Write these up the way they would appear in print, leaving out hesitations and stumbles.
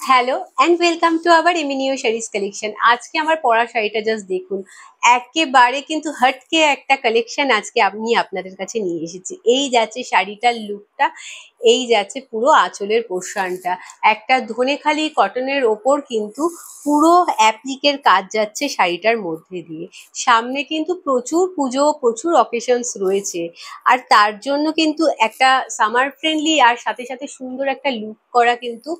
Hello and welcome to our Eminio saris collection. আজকে আমার পরা শাড়িটা জাস্ট দেখুন, একেবারে কিন্তু হটকে একটা কালেকশন আজকে আমি আপনাদের কাছে নিয়ে এসেছি। এই যাচ্ছে শাড়িটার লুকটা, এই যাচ্ছে পুরো আঁচলের পোর্শনটা, একটা ধনেখালি কটনের ওপর কিন্তু পুরো অ্যাপ্লিকের কাজ যাচ্ছে শাড়িটার মধ্যে দিয়ে। সামনে কিন্তু প্রচুর পুজো, প্রচুর অকেশনস রয়েছে, আর তার জন্য কিন্তু একটা সামার ফ্রেন্ডলি আর সাথে সাথে সুন্দর একটা লুক করা কিন্তু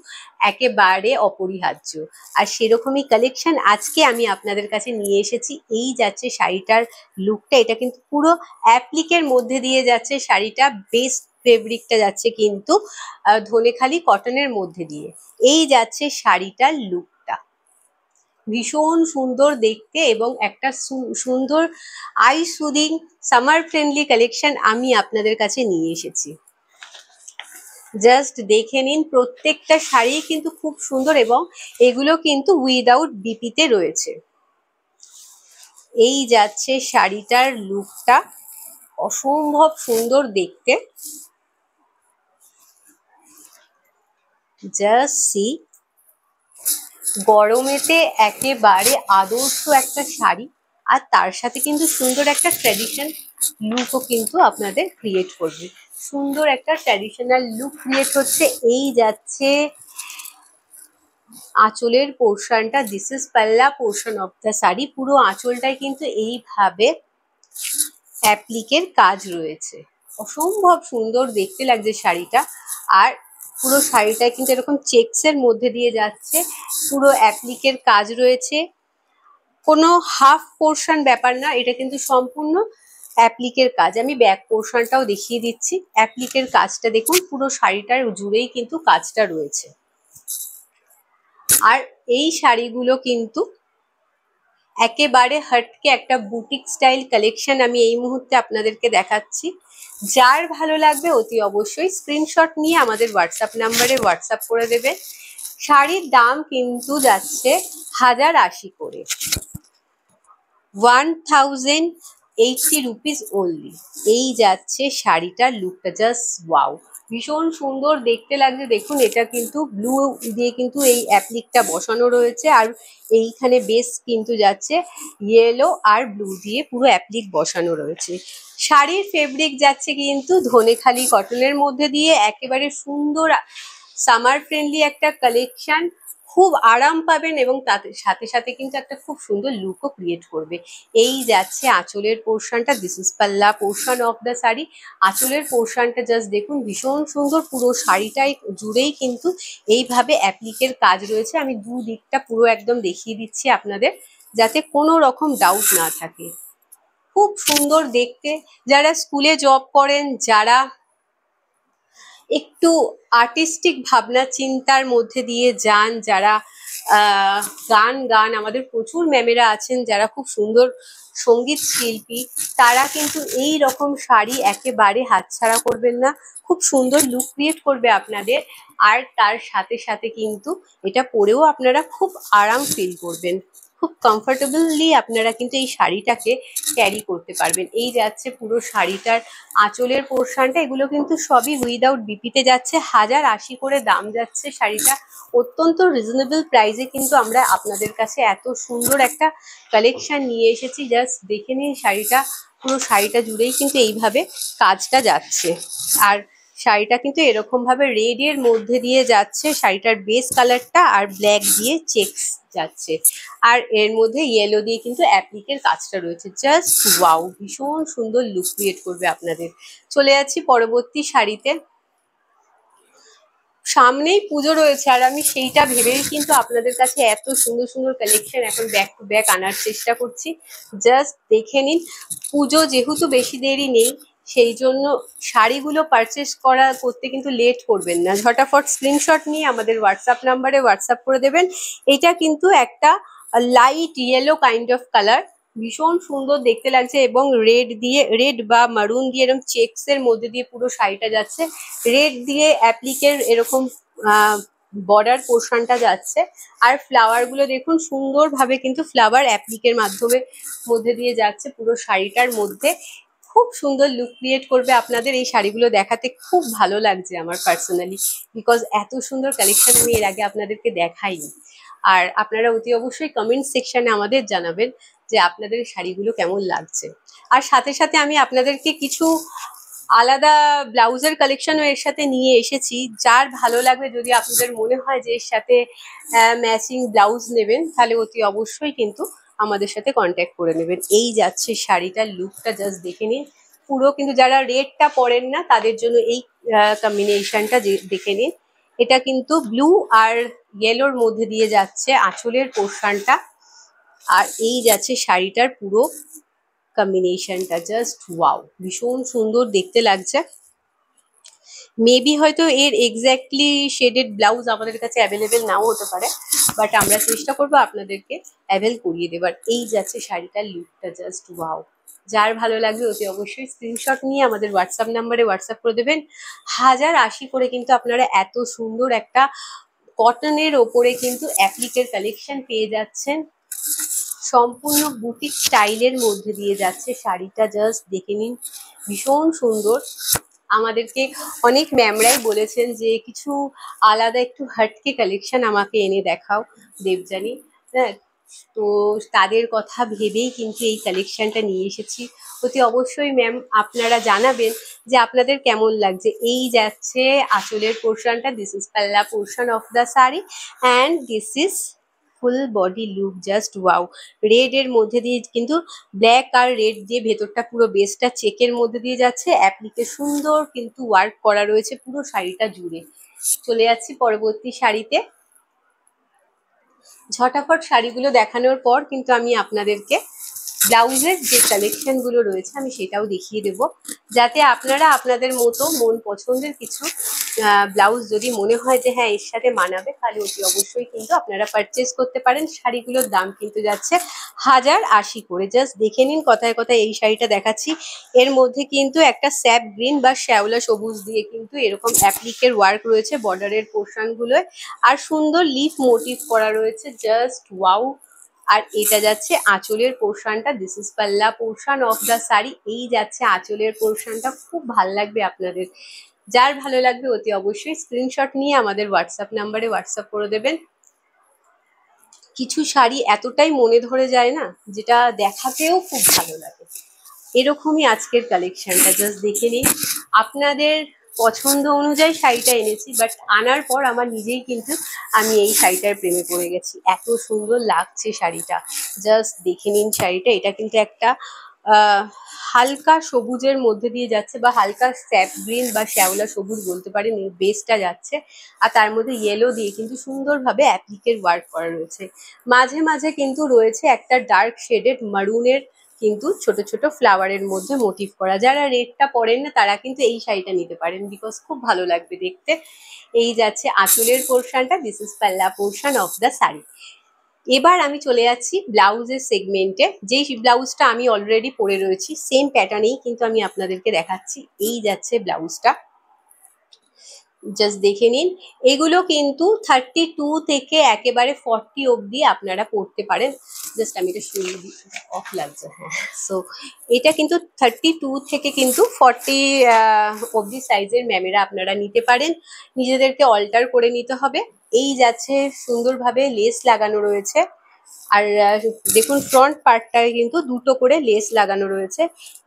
একেবারে অপরিহার্য। আর সেরকমই কালেকশন আজকে আমি আপনাদের কাছে নিয়ে এসেছি। এই যাচ্ছে শাড়িটার লুকটা, এটা কিন্তু পুরো অ্যাপ্লিকের মধ্যে দিয়ে যাচ্ছে শাড়িটা, বেস্ট ফেব্রিকটা যাচ্ছে কিন্তু ধনেখালি কটনের মধ্যে দিয়ে। এই যাচ্ছে শাড়িটার লুকটা, ভীষণ সুন্দর দেখতে এবং একটা সুন্দর I soothing summer friendly collection আমি আপনাদের কাছে নিয়ে এসেছি। জাস্ট দেখে নিন, প্রত্যেকটা শাড়ি কিন্তু খুব সুন্দর এবং এগুলো কিন্তু উইদাউট বিপিতে রয়েছে। এই যাচ্ছে শাড়িটার লুকটা, অসম্ভব সুন্দর দেখতে। জাস্ট সি, গরমেতে একেবারে আদর্শ একটা শাড়ি, আর তার সাথে কিন্তু সুন্দর একটা ট্র্যাডিশন লুকও কিন্তু আপনাদের ক্রিয়েট করবে। সুন্দর একটা ট্র্যাডিশনাল লুক ক্রিয়েট হচ্ছে। এই যাচ্ছে আঁচলের পোর্শনটা, দিস ইজ পাল্লা পোর্শন অফ দ্য শাড়ি। পুরো আঁচলটায় কিন্তু এইভাবে অ্যাপ্লিকের কাজ রয়েছে, অসম্ভব সুন্দর দেখতে লাগছে শাড়িটা। আর পুরো শাড়িটায় কিন্তু এরকম চেকসের মধ্যে দিয়ে যাচ্ছে, পুরো অ্যাপ্লিকের কাজ রয়েছে, কোনো হাফ পোর্শন ব্যাপার না, এটা কিন্তু সম্পূর্ণ অ্যাপ্লিকের কাজ। আমি ব্যাক পোর্শনটাও দেখিয়ে দিচ্ছি। অ্যাপ্লিকের কাজটা দেখুন, পুরো শাড়িটার জুড়েই কিন্তু কাজটা রয়েছে। আর এই শাড়িগুলো কিন্তু একেবারে হটকে একটা বুটিক স্টাইল কালেকশন আমি এই মুহূর্তে আপনাদেরকে দেখাচ্ছি। যার ভালো লাগবে অতি অবশ্যই স্ক্রিনশট নিয়ে আমাদের হোয়াটসঅ্যাপ নাম্বারে হোয়াটসঅ্যাপ করে দেবে। শাড়ির দাম কিন্তু যাচ্ছে 1080 করে, 1080 রুপিস ওনলি। এই যাচ্ছে শাড়িটার লুকটা, জাস্ট ওয়াও, ভীষণ সুন্দর দেখতে লাগছে। দেখুন, এটা কিন্তু ব্লু দিয়ে কিন্তু এই অ্যাপ্লিকটা বসানো রয়েছে, আর এইখানে বেস কিন্তু যাচ্ছে ইয়েলো আর ব্লু দিয়ে পুরো অ্যাপ্লিক বসানো রয়েছে। শাড়ির ফেব্রিক যাচ্ছে কিন্তু ধনেখালি কটনের মধ্যে দিয়ে, একেবারে সুন্দর সামার ফ্রেন্ডলি একটা কালেকশন। খুব আরাম পাবেন এবং তাতে সাথে সাথে কিন্তু একটা খুব সুন্দর লুকও ক্রিয়েট করবে। এই যাচ্ছে আঁচলের পোর্শনটা, দিস ইজ পাল্লা পোর্শন অফ দ্য শাড়ি। আঁচলের পোর্শনটা জাস্ট দেখুন, ভীষণ সুন্দর, পুরো শাড়িটাই জুড়েই কিন্তু এইভাবে অ্যাপ্লিকের কাজ রয়েছে। আমি দুদিকটা পুরো একদম দেখিয়ে দিচ্ছি আপনাদের, যাতে কোনো রকম ডাউট না থাকে। খুব সুন্দর দেখতে। যারা স্কুলে জব করেন, যারা একটু আর্টিস্টিক ভাবনা চিন্তার মধ্যে দিয়ে যান, যারা গান আমাদের প্রচুর ম্যামেরা আছেন যারা খুব সুন্দর সঙ্গীত শিল্পী, তারা কিন্তু এই রকম শাড়ি একেবারে হাতছাড়া করবেন না। খুব সুন্দর লুক ক্রিয়েট করবে আপনাদের, আর তার সাথে সাথে কিন্তু এটা পরেও আপনারা খুব আরাম ফিল করবেন, খুব কমফোর্টেবলি আপনারা কিন্তু এই শাড়িটাকে ক্যারি করতে পারবেন। এই যাচ্ছে পুরো শাড়িটার আঁচলের পোর্শনটা, এগুলো কিন্তু সবই উইদাউট বিপিতে যাচ্ছে। 1080 করে দাম যাচ্ছে শাড়িটা, অত্যন্ত রিজনেবল প্রাইসে কিন্তু আমরা আপনাদের কাছে এত সুন্দর একটা কালেকশন নিয়ে এসেছি। জাস্ট দেখে নিন শাড়িটা, পুরো শাড়িটা জুড়েই কিন্তু এইভাবে কাজটা যাচ্ছে। আর শাড়িটা কিন্তু এরকম ভাবে রেড এর মধ্যে দিয়ে যাচ্ছে, শাড়িটার বেস কালারটা, আর ব্ল্যাক দিয়ে চেকস যাচ্ছে, আর এর মধ্যে ইয়েলো দিয়ে কিন্তু অ্যাপ্লিকের কাজটা রয়েছে। জাস্ট ওয়াও, ভীষণ সুন্দর লুক ক্রিয়েট করবে আপনাদের। চলে যাচ্ছি পরবর্তী শাড়িতে। সামনেই পুজো রয়েছে, আর আমি সেইটা ভেবেই কিন্তু আপনাদের কাছে এত সুন্দর সুন্দর কালেকশন এখন ব্যাক টু ব্যাক আনার চেষ্টা করছি। জাস্ট দেখে নিন, পুজো যেহেতু বেশি দেরি নেই, সেই জন্য শাড়িগুলো পারচেস করতে কিন্তু লেট করবেন না, ঝটাফট স্ক্রিনশট নিয়ে আমাদের হোয়াটসঅ্যাপ নাম্বারে হোয়াটসঅ্যাপ করে দেবেন। এটা কিন্তু একটা light yellow kind of colour, ভীষণ সুন্দর দেখতে লাগছে, এবং রেড বা মারুন দিয়ে এরকম চেকস এর মধ্যে দিয়ে পুরো শাড়িটা যাচ্ছে। রেড দিয়ে অ্যাপ্লিকের এরকম বর্ডার পোর্শনটা যাচ্ছে, আর ফ্লাওয়ার গুলো দেখুন সুন্দরভাবে কিন্তু ফ্লাওয়ার অ্যাপ্লিকের মধ্যে দিয়ে যাচ্ছে পুরো শাড়িটার মধ্যে। খুব সুন্দর লুক ক্রিয়েট করবে। আপনাদের এই শাড়িগুলো দেখাতে খুব ভালো লাগছে আমার পার্সোনালি, বিকজ এত সুন্দর কালেকশন আমি এর আগে আপনাদেরকে দেখাইনি। আর আপনারা অতি অবশ্যই কমেন্ট সেকশনে আমাদের জানাবেন যে আপনাদের শাড়িগুলো কেমন লাগছে। আর সাথে সাথে আমি আপনাদেরকে কিছু আলাদা ব্লাউজের কালেকশনও এর সাথে নিয়ে এসেছি। যার ভালো লাগবে, যদি আপনাদের মনে হয় যে এর সাথে ম্যাচিং ব্লাউজ নেবেন, তাহলে অতি অবশ্যই কিন্তু আমাদের সাথে কন্ট্যাক্ট করে নেবেন। এই যাচ্ছে শাড়িটার লুকটা, জাস্ট দেখে নিন। পুরো কিন্তু যারা রেডটা পরেন না তাদের জন্য এই কম্বিনেশনটা দেখে নিন। এটা কিন্তু ব্লু আর ইয়েলোর মধ্যে দিয়ে যাচ্ছে আঁচলের পোর্শনটা, আর এই যাচ্ছে শাড়িটার পুরো কম্বিনেশনটা। জাস্ট ওয়াও, ভীষণ সুন্দর দেখতে লাগছে। মেবি হয়তো এর এক্স্যাক্টলি শেডেড ব্লাউজ আমাদের কাছে অ্যাভেলেবেল নাও হতে পারে, বাট আমরা চেষ্টা করবো আপনাদেরকে অ্যাভেল করিয়ে দেবার। এই যাচ্ছে শাড়িটার লুকটা, জাস্ট ওয়াও। যার ভালো লাগবে অতি অবশ্যই স্ক্রিনশট নিয়ে আমাদের হোয়াটসঅ্যাপ নাম্বারে হোয়াটসঅ্যাপ করে দেবেন। 1080 করে কিন্তু আপনারা এত সুন্দর একটা কটনের ওপরে কিন্তু অ্যাপ্লিকের কালেকশন পেয়ে যাচ্ছেন। সম্পূর্ণ বুটিক স্টাইলের মধ্যে দিয়ে যাচ্ছে শাড়িটা, জাস্ট দেখে নিন, ভীষণ সুন্দর। আমাদেরকে অনেক ম্যামরাই বলেছেন যে কিছু আলাদা একটু হাটকে কালেকশন আমাকে এনে দেখাও দেবযানী। হ্যাঁ, তো তাদের কথা ভেবেই কিন্তু এই কালেকশনটা নিয়ে এসেছি। অতি অবশ্যই ম্যাম আপনারা জানাবেন যে আপনাদের কেমন লাগছে। এই যাচ্ছে আঁচলের পোর্শনটা, দিস ইজ পাল্লা portion of the sari, and this is full body look, just wow. Red এর মধ্যে দিয়ে কিন্তু ব্ল্যাক আর রেড দিয়ে ভেতরটা পুরো বেসটা চেকের মধ্যে দিয়ে যাচ্ছে। অ্যাপ্লিকে সুন্দর কিন্তু ওয়ার্ক করা রয়েছে পুরো শাড়িটা জুড়ে। চলে যাচ্ছি পরবর্তী শাড়িতে। ঝটাফট শাড়িগুলো দেখানোর পর কিন্তু আমি আপনাদেরকে ব্লাউজের যে কালেকশন গুলো রয়েছে আমি সেটাও দেখিয়ে দেব, যাতে আপনারা আপনাদের মতো মন পছন্দের কিছু ব্লাউজ যদি মনে হয় যে হ্যাঁ এর সাথে মানাবে, তাহলে অতি অবশ্যই কিন্তু আপনারা পারচেস করতে পারেন। শাড়িগুলোর দাম কিন্তু যাচ্ছে 1080 করে। জাস্ট দেখে নিন, কথায় কথায় এই শাড়িটা দেখাচ্ছি। এর মধ্যে কিন্তু একটা স্যাপ গ্রিন বা শ্যাওলা সবুজ দিয়ে কিন্তু এরকম অ্যাপ্লিকের ওয়ার্ক রয়েছে বর্ডারের পোর্শন গুলোয়, আর সুন্দর লিফ মোটিভ করা রয়েছে, জাস্ট ওয়াও। আর এটা যাচ্ছে আঁচলের পোর্শনটা, দিস ইজ পাল্লা পোর্শন অফ দ্য শাড়ি। এই যাচ্ছে আঁচলের পোর্শনটা, খুব ভাল লাগবে আপনাদের। যার ভালো লাগবে অতি অবশ্যই স্ক্রিনশট নিয়ে আমাদের হোয়াটসঅ্যাপ নাম্বারে হোয়াটসঅ্যাপ করে দেবেন। কিছু শাড়ি এতটাই মনে ধরে যায় না, যেটা দেখাতেও খুব ভালো লাগে। এরকমই আজকের কালেকশনটা, জাস্ট দেখে নিন। আপনাদের পছন্দ অনুযায়ী শাড়িটা এনেছি, বাট আনার পর আমার নিজেই কিন্তু আমি এই শাড়িটার প্রেমে পড়ে গেছি। এত সুন্দর লাগছে শাড়িটা, জাস্ট দেখে নিন শাড়িটা। এটা কিন্তু একটা হালকা সবুজের মধ্যে দিয়ে যাচ্ছে, বা হালকা স্যাপ গ্রিন বা শ্যাওলা সবুজ বলতে পারেন, এর বেসটা যাচ্ছে। আর তার মধ্যে ইয়েলো দিয়ে কিন্তু সুন্দরভাবে অ্যাপ্লিকের ওয়ার্ক করা রয়েছে। মাঝে মাঝে কিন্তু রয়েছে একটা ডার্ক শেডেড মারুনের কিন্তু ছোট ছোট ফ্লাওয়ারের মধ্যে মোটিভ করা। যারা রেডটা পরেন না তারা কিন্তু এই শাড়িটা নিতে পারেন, বিকজ খুব ভালো লাগবে দেখতে। এই যাচ্ছে আঁচলের পোর্শনটা, দিস ইজ পাল্লা পোর্শন অফ দ্য শাড়ি। এবার আমি চলে যাচ্ছি ব্লাউজের সেগমেন্টে। যেই ব্লাউজটা আমি অলরেডি পরে রয়েছি সেম প্যাটার্নেই কিন্তু আমি আপনাদেরকে দেখাচ্ছি। এই যাচ্ছে ব্লাউজটা, জাস্ট দেখে নিন। এগুলো কিন্তু 32 থেকে একেবারে 40 অবধি আপনারা পড়তে পারেন। জাস্ট আমি এটা শুনিয়ে দিই, অফ লাগছে, হ্যাঁ। সো এটা কিন্তু 32 থেকে কিন্তু 40 অবধি সাইজের ম্যামেরা আপনারা নিতে পারেন। নিজেদেরকে অল্টার করে নিতে হবে। এই যাচ্ছে সুন্দরভাবে লেস লাগানো রয়েছে, আর দেখুন ফ্রন্ট পার্টটায় কিন্তু দুটো করে লেস লাগানো রয়েছে।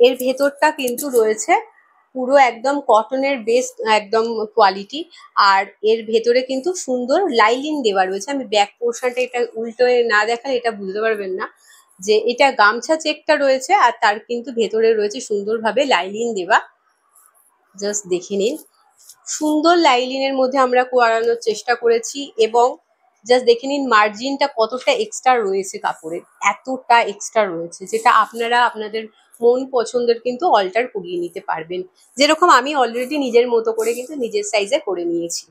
এর ভেতরটা কিন্তু রয়েছে পুরো একদম কটনের বেস একদম কোয়ালিটি, আর এর ভেতরে কিন্তু সুন্দর লাইলিন দেওয়া রয়েছে। আমি ব্যাক পোর্শনটা এটা উল্টো না দেখালে এটা বুঝতে পারবেন না যে এটা গামছা চেকটা রয়েছে, আর তার কিন্তু ভেতরে রয়েছে সুন্দরভাবে লাইলিন দেওয়া। জাস্ট দেখে নিন, সুন্দর লাইলিনের মধ্যে আমরা করানোর চেষ্টা করেছি, এবং জাস্ট দেখে নিন মার্জিনটা কতটা এক্সট্রা রয়েছে কাপড়ের, এতটা এক্সট্রা রয়েছে, যেটা আপনারা আপনাদের মন পছন্দের কিন্তু অল্টার করিয়ে নিতে পারবেন। যেরকম আমি অলরেডি নিজের মতো করে কিন্তু নিজের সাইজে করে নিয়েছি,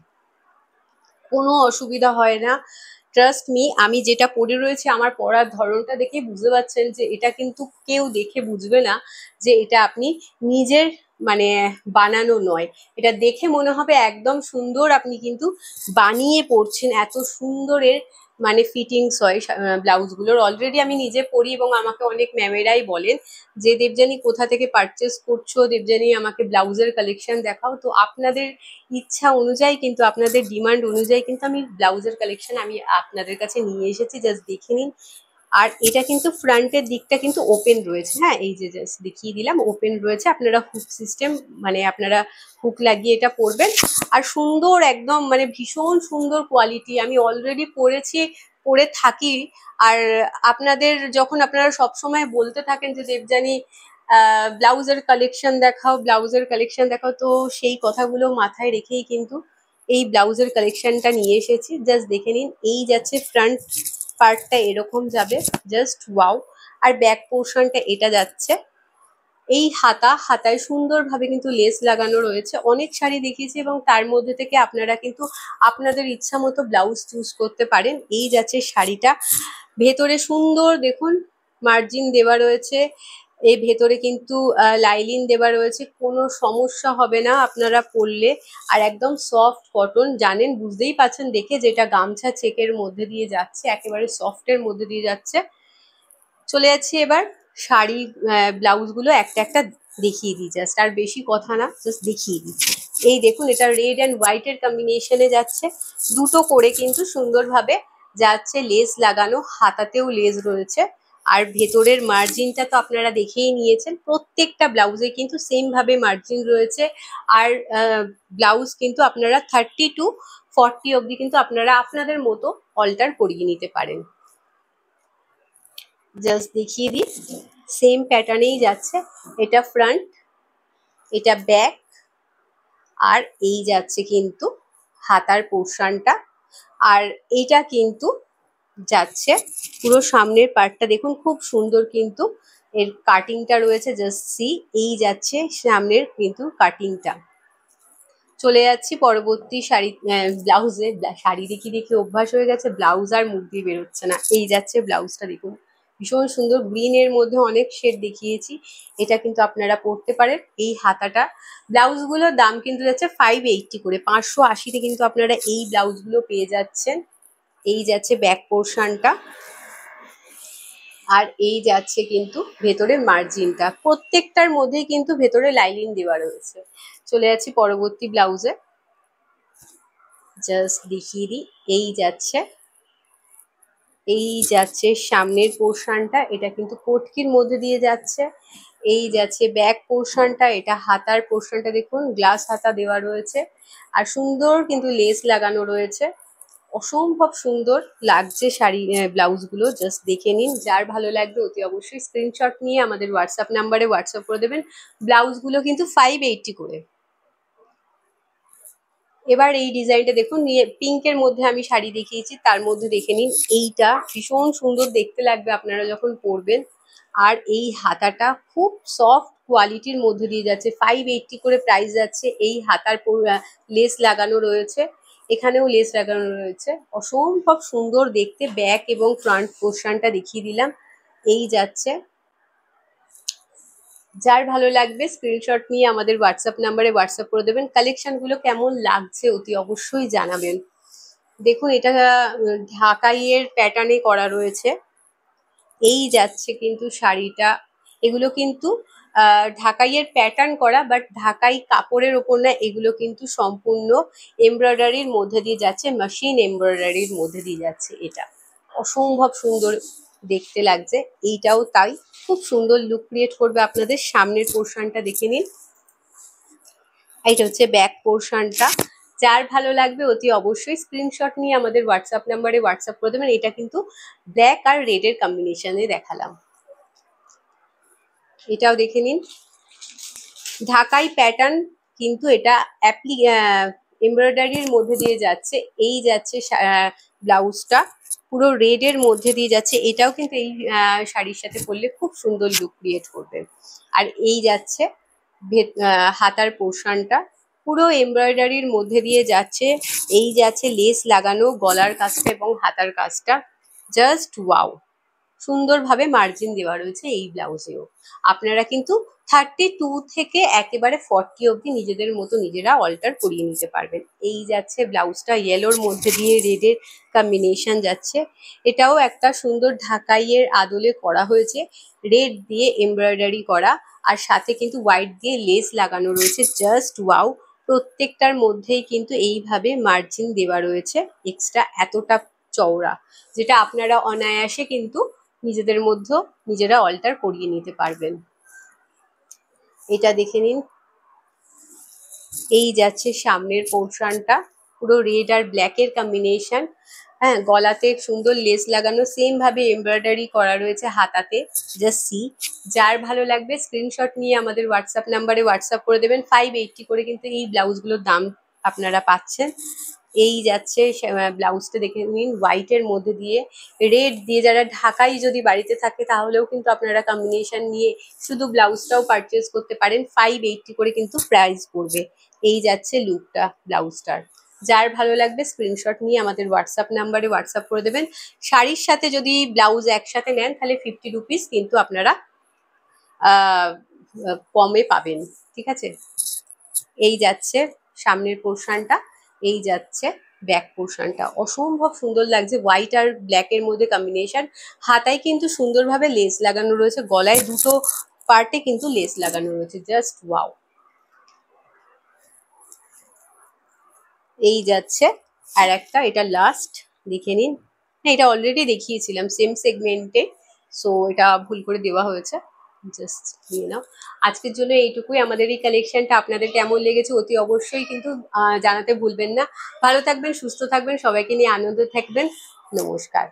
কোনো অসুবিধা হয় না। ট্রাস্ট মি, আমি যেটা পরে রয়েছে আমার পরার ধরনটা দেখে বুঝতে পারছেন যে এটা কিন্তু কেউ দেখে বুঝবে না যে এটা আপনি নিজের মানে বানানো নয়। এটা দেখে মনে হবে একদম সুন্দর, আপনি কিন্তু বানিয়ে পরছেন। এত সুন্দরের মানে ফিটিংস হয় ব্লাউজগুলোর। অলরেডি আমি নিজে পরি এবং আমাকে অনেক ম্যামেরাই বলেন যে দেবযানী কোথা থেকে পারচেস করছো, দেবযানী আমাকে ব্লাউজের কালেকশন দেখাও। তো আপনাদের ইচ্ছা অনুযায়ী কিন্তু, আপনাদের ডিমান্ড অনুযায়ী কিন্তু আমি ব্লাউজের কালেকশন আমি আপনাদের কাছে নিয়ে এসেছি। জাস্ট দেখে নিন। আর এটা কিন্তু ফ্রন্টের দিকটা কিন্তু ওপেন রয়েছে, হ্যাঁ এই যে জাস্ট দেখিয়ে দিলাম ওপেন রয়েছে। আপনারা হুক সিস্টেম মানে আপনারা হুক লাগিয়ে এটা পরবেন। আর সুন্দর একদম মানে ভীষণ সুন্দর কোয়ালিটি, আমি অলরেডি পরেছি, পরে থাকি। আর আপনাদের যখন আপনারা সবসময় বলতে থাকেন যে দেবযানী ব্লাউজের কালেকশন দেখাও, ব্লাউজের কালেকশন দেখাও, তো সেই কথাগুলো মাথায় রেখেই কিন্তু এই ব্লাউজের কালেকশনটা নিয়ে এসেছি। জাস্ট দেখে নিন। এই যাচ্ছে ফ্রন্ট পার্টটা এরকম যাবে, জাস্ট ওয়াও। আর ব্যাক পোর্শনটা এটা যাচ্ছে। এই হাতায় সুন্দরভাবে কিন্তু লেস লাগানো রয়েছে। অনেক শাড়ি দেখিয়েছি এবং তার মধ্যে থেকে আপনারা কিন্তু আপনাদের ইচ্ছা মতো ব্লাউজ চুজ করতে পারেন। এই যাচ্ছে শাড়িটা। ভেতরে সুন্দর দেখুন মার্জিন দেওয়া রয়েছে, এই ভেতরে কিন্তু লাইলিন দেওয়া রয়েছে, কোনো সমস্যা হবে না আপনারা পরলে। আর একদম সফট কটন, জানেন বুঝতেই পাচ্ছেন দেখে যেটা গামছা চেকের মধ্যে দিয়ে যাচ্ছে, একেবারে সফটের মধ্যে দিয়ে যাচ্ছে। চলে যাচ্ছি এবার শাড়ি ব্লাউজ গুলো একটা একটা দেখিয়ে দিই, জাস্ট আর বেশি কথা না, জাস্ট দেখিয়ে দিই। এই দেখুন এটা রেড অ্যান্ড হোয়াইট এর কম্বিনেশনে যাচ্ছে, দুটো করে কিন্তু সুন্দরভাবে যাচ্ছে, লেস লাগানো, হাতাতেও লেস রয়েছে। আর ভেতরের মার্জিনটা তো আপনারা দেখেই নিয়েছেন, প্রত্যেকটা ব্লাউজে কিন্তু সেম ভাবে মার্জিন রয়েছে। আর ব্লাউজ কিন্তু আপনারা 30 to 40 অবধি কিন্তু আপনারা আপনাদের মতো অল্টার করিয়ে নিতে পারেন। জাস্ট দেখিয়ে দিই, সেম প্যাটার্নেই যাচ্ছে। এটা ফ্রন্ট, এটা ব্যাক, আর এই যাচ্ছে কিন্তু হাতার পোর্শনটা। আর এটা কিন্তু যাচ্ছে পুরো সামনের পার্টটা দেখুন খুব সুন্দর কিন্তু এর কাটিংটা রয়েছে। জাস্ট সি, এই যাচ্ছে সামনের কিন্তু কাটিংটা। চলে যাচ্ছি পরবর্তী শাড়ি ব্লাউজে। শাড়ি দেখি দেখি অভ্যাস হয়ে গেছে, ব্লাউজ আর মুখ দিয়ে বেরোচ্ছে না। এই যাচ্ছে ব্লাউজটা দেখুন, ভীষণ সুন্দর গ্রিন এর মধ্যে অনেক শেড দেখিয়েছি, এটা কিন্তু আপনারা পরতে পারেন। এই হাতাটা, ব্লাউজগুলোর দাম কিন্তু যাচ্ছে 580 করে, 580-তে কিন্তু আপনারা এই ব্লাউজগুলো পেয়ে যাচ্ছেন। এই যাচ্ছে ব্যাক পোর্শনটা, আর এই যাচ্ছে কিন্তু ভেতরে মার্জিনটা, প্রত্যেকটার মধ্যেই কিন্তু ভেতরে লাইনিং দেওয়া রয়েছে। চলে যাচ্ছি পরবর্তী ব্লাউজে। জাস্ট দেখিয়ে দিই, এই যাচ্ছে সামনের পোর্শনটা, এটা কিন্তু কোটকির মধ্যে দিয়ে যাচ্ছে। এই যাচ্ছে ব্যাক পোর্শনটা, এটা হাতার পোর্শনটা দেখুন গ্লাস হাতা দেওয়া রয়েছে, আর সুন্দর কিন্তু লেস লাগানো রয়েছে। অসম্ভব সুন্দর লাগছে শাড়ি ব্লাউজগুলো, জাস্ট দেখে নিন। যার ভালো লাগবে অতি অবশ্যই স্ক্রিনশট নিয়ে আমাদের হোয়াটসঅ্যাপ নাম্বারে হোয়াটসঅ্যাপ করে দেবেন। ব্লাউজগুলো কিন্তু 580 করে। এবার এই ডিজাইনটা দেখুন, পিঙ্কের মধ্যে আমি শাড়ি দেখিয়েছি, তার মধ্যে দেখে নিন এইটা ভীষণ সুন্দর দেখতে লাগবে আপনারা যখন পরবেন। আর এই হাতাটা খুব সফট কোয়ালিটির মধ্যে দিয়ে যাচ্ছে, 580 করে প্রাইস যাচ্ছে। এই হাতার লেস লাগানো রয়েছে, এখানেও লেস লাগানো রয়েছে, অসম্ভব সুন্দর দেখতে। ব্যাক এবং ফ্রন্ট পোর্শনটা দেখিয়ে দিলাম। এই যাচ্ছে, যার ভালো লাগবে স্ক্রিনশট নিয়ে আমাদের হোয়াটসঅ্যাপ নাম্বারে হোয়াটসঅ্যাপ করে দেবেন। কালেকশনগুলো কেমন লাগছে অতি অবশ্যই জানাবেন। দেখুন এটা ঢাকাইয়ের প্যাটার্নে করা রয়েছে। এই যাচ্ছে কিন্তু শাড়িটা, এগুলো কিন্তু ঢাকাইয়ের প্যাটার্ন করা, বাট ঢাকাই কাপড়ের ওপর না, এগুলো কিন্তু সম্পূর্ণ এমব্রয়ডারির মধ্যে দিয়ে যাচ্ছে, মেশিন এমব্রয়ডারির মধ্যে দিয়ে যাচ্ছে। এটা অসম্ভব সুন্দর দেখতে লাগছে, এইটাও তাই, খুব সুন্দর লুক ক্রিয়েট করবে আপনাদের। সামনের পোর্শনটা দেখে নিন, এইটা হচ্ছে ব্যাক পোর্শনটা। যার ভালো লাগবে অতি অবশ্যই স্ক্রিনশট নিয়ে আমাদের হোয়াটসঅ্যাপ নাম্বারে হোয়াটসঅ্যাপ করে দেবেন। এটা কিন্তু ব্ল্যাক আর রেড এর কম্বিনেশনে দেখালাম, এটাও দেখে নিন। ঢাকাই প্যাটার্ন কিন্তু এটা এমব্রয়ডারির মধ্যে দিয়ে যাচ্ছে। এই যাচ্ছে ব্লাউজটা পুরো রেড এর মধ্যে দিয়ে যাচ্ছে, এটাও কিন্তু এই শাড়ির সাথে পরলে খুব সুন্দর লুক ক্রিয়েট করবে। আর এই যাচ্ছে হাতার পোর্শনটা পুরো এমব্রয়ডারির মধ্যে দিয়ে যাচ্ছে। এই যাচ্ছে লেস লাগানো গলার কাজটা এবং হাতার কাজটা, জাস্ট ওয়াও। সুন্দরভাবে মার্জিন দেওয়া রয়েছে এই ব্লাউজেও। আপনারা কিন্তু 32 থেকে একেবারে 40 অবধি নিজেদের মতো নিজেরা অল্টার করিয়ে নিতে পারবেন। এই যাচ্ছে ব্লাউজটা, ইয়েলোর মধ্যে দিয়ে রেডের কম্বিনেশন যাচ্ছে। এটাও একটা সুন্দর ঢাকাইয়ের আদলে করা হয়েছে, রেড দিয়ে এমব্রয়ডারি করা, আর সাথে কিন্তু হোয়াইট দিয়ে লেস লাগানো রয়েছে। Just wow! প্রত্যেকটার মধ্যেই কিন্তু এইভাবে মার্জিন দেওয়া রয়েছে এক্সট্রা, এতটা চওড়া, যেটা আপনারা অনায়াসে কিন্তু নিজেদের মধ্যে নিজেরা অল্টার করিয়ে নিতে পারবেন। এটা দেখে নিন। এই যাচ্ছে সামনের পোর্শনটা, পুরো রেড আর ব্ল্যাকের কম্বিনেশন। হ্যাঁ, গলাতে সুন্দর লেস লাগানো, সেম ভাবে এমব্রয়ডারি করা রয়েছে হাতাতে। Just see. যার ভালো লাগবে স্ক্রিনশট নিয়ে আমাদের হোয়াটসঅ্যাপ নাম্বারে হোয়াটসঅ্যাপ করে দেবেন। 580 করে কিন্তু এই ব্লাউজগুলোর দাম আপনারা পাচ্ছেন। এই যাচ্ছে ব্লাউজটা দেখে নিন, হোয়াইটের মধ্যে দিয়ে রেড দিয়ে, যারা ঢাকাই যদি বাড়িতে থাকে তাহলেও কিন্তু আপনারা কম্বিনেশন নিয়ে শুধু ব্লাউজটাও পারচেস করতে পারেন। 580 করে কিন্তু প্রাইস পড়বে। এই যাচ্ছে লুকটা ব্লাউজটার। যার ভালো লাগবে স্ক্রিনশট নিয়ে আমাদের হোয়াটসঅ্যাপ নাম্বারে হোয়াটসঅ্যাপ করে দেবেন। শাড়ির সাথে যদি ব্লাউজ একসাথে নেন তাহলে 50 রুপিস কিন্তু আপনারা কমে পাবেন। ঠিক আছে, এই যাচ্ছে সামনের পোর্শনটা, এই যাচ্ছে ব্যাক পোর্শনটা। অসম্ভব সুন্দর লাগছে, হোয়াইট আর ব্ল্যাকের মধ্যে কম্বিনেশন। হাতায় কিন্তু সুন্দরভাবে লেস লাগানো রয়েছে, গলায় দুটো পার্টে কিন্তু লেস লাগানো রয়েছে। Just wow! এই যাচ্ছে আর একটা, এটা লাস্ট, দেখে নিন। না, এটা অলরেডি দেখিয়েছিলাম সেম সেগমেন্টে, সো এটা ভুল করে দেওয়া হয়েছে, জাস্ট নিয়ে নাও। আজকের জন্য এইটুকুই। আমাদের এই কালেকশনটা আপনাদের কেমন লেগেছে অতি অবশ্যই কিন্তু জানাতে ভুলবেন না। ভালো থাকবেন, সুস্থ থাকবেন, সবাইকে নিয়ে আনন্দ থাকবেন। নমস্কার।